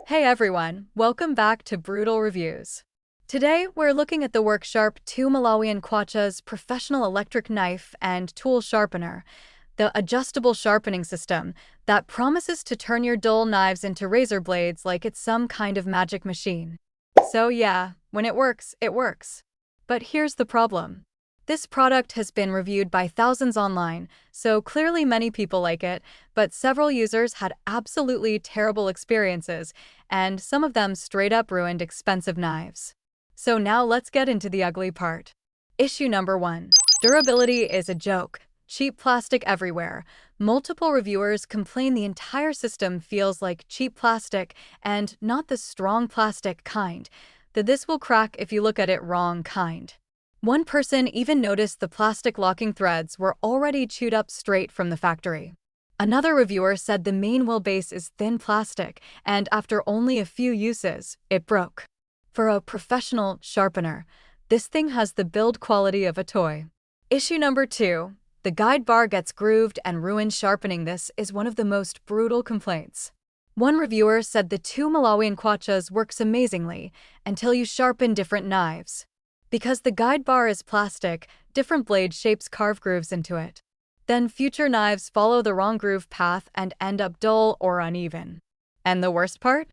Hey everyone, welcome back to Brutal Reviews. Today, we're looking at the work Sharp 2 Malawian Kwacha's professional electric knife and tool sharpener, the adjustable sharpening system that promises to turn your dull knives into razor blades like it's some kind of magic machine. So yeah, when it works, it works. But here's the problem. This product has been reviewed by thousands online, so clearly many people like it, but several users had absolutely terrible experiences, and some of them straight up ruined expensive knives. So now let's get into the ugly part. Issue number 1. Durability is a joke. Cheap plastic everywhere. Multiple reviewers complain the entire system feels like cheap plastic and not the strong plastic kind, that this will crack if you look at it wrong kind. One person even noticed the plastic locking threads were already chewed up straight from the factory. Another reviewer said the main wheelbase is thin plastic, and after only a few uses, it broke. For a professional sharpener, this thing has the build quality of a toy. Issue number 2. The guide bar gets grooved and ruined. Sharpening this is one of the most brutal complaints. One reviewer said the 2 Malawian Kwachas works amazingly until you sharpen different knives. Because the guide bar is plastic, different blade shapes carve grooves into it. Then future knives follow the wrong groove path and end up dull or uneven. And the worst part?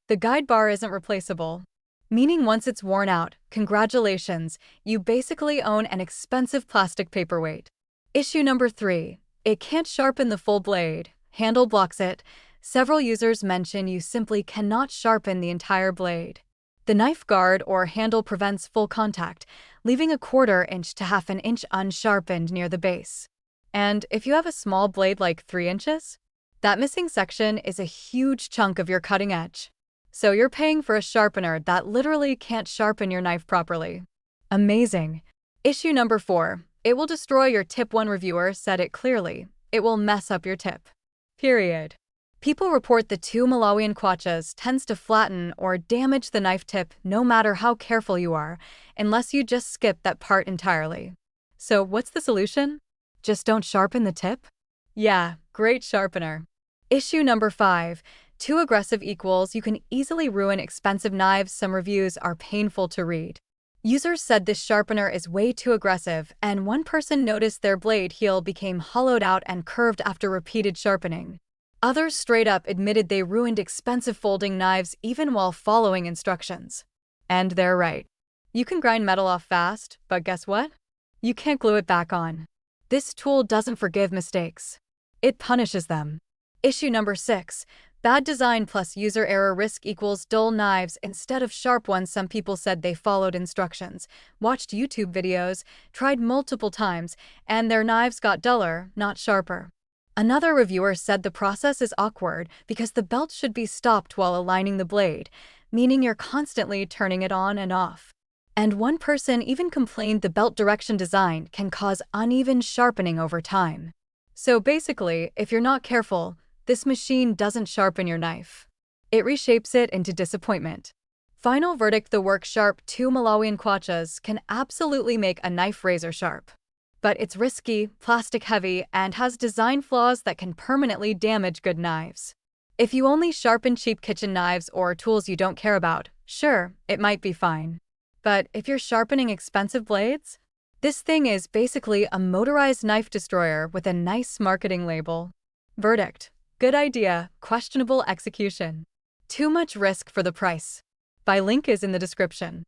The guide bar isn't replaceable. Meaning once it's worn out, congratulations, you basically own an expensive plastic paperweight. Issue number 3. It can't sharpen the full blade. Handle blocks it. Several users mention you simply cannot sharpen the entire blade. The knife guard or handle prevents full contact, leaving a 1/4 inch to 1/2 inch unsharpened near the base. And if you have a small blade like 3 inches, that missing section is a huge chunk of your cutting edge. So you're paying for a sharpener that literally can't sharpen your knife properly. Amazing. Issue number 4. It will destroy your tip. One reviewer said it clearly. It will mess up your tip. Period. People report the 2 Malawian Kwachas tends to flatten or damage the knife tip no matter how careful you are, unless you just skip that part entirely. So what's the solution? Just don't sharpen the tip? Yeah, great sharpener. Issue number 5. Too aggressive equals you can easily ruin expensive knives. Some reviews are painful to read. Users said this sharpener is way too aggressive, and one person noticed their blade heel became hollowed out and curved after repeated sharpening. Others straight up admitted they ruined expensive folding knives even while following instructions. And they're right. You can grind metal off fast, but guess what? You can't glue it back on. This tool doesn't forgive mistakes. It punishes them. Issue number 6. Bad design plus user error risk equals dull knives instead of sharp ones. Some people said they followed instructions, watched YouTube videos, tried multiple times, and their knives got duller, not sharper. Another reviewer said the process is awkward because the belt should be stopped while aligning the blade, meaning you're constantly turning it on and off. And one person even complained the belt direction design can cause uneven sharpening over time. So basically, if you're not careful, this machine doesn't sharpen your knife. It reshapes it into disappointment. Final verdict: the work Sharp 2 Malawian Kwachas can absolutely make a knife razor sharp. But it's risky, plastic heavy, and has design flaws that can permanently damage good knives. If you only sharpen cheap kitchen knives or tools you don't care about, sure, it might be fine. But if you're sharpening expensive blades, this thing is basically a motorized knife destroyer with a nice marketing label. Verdict: good idea, questionable execution. Too much risk for the price. Buy link is in the description.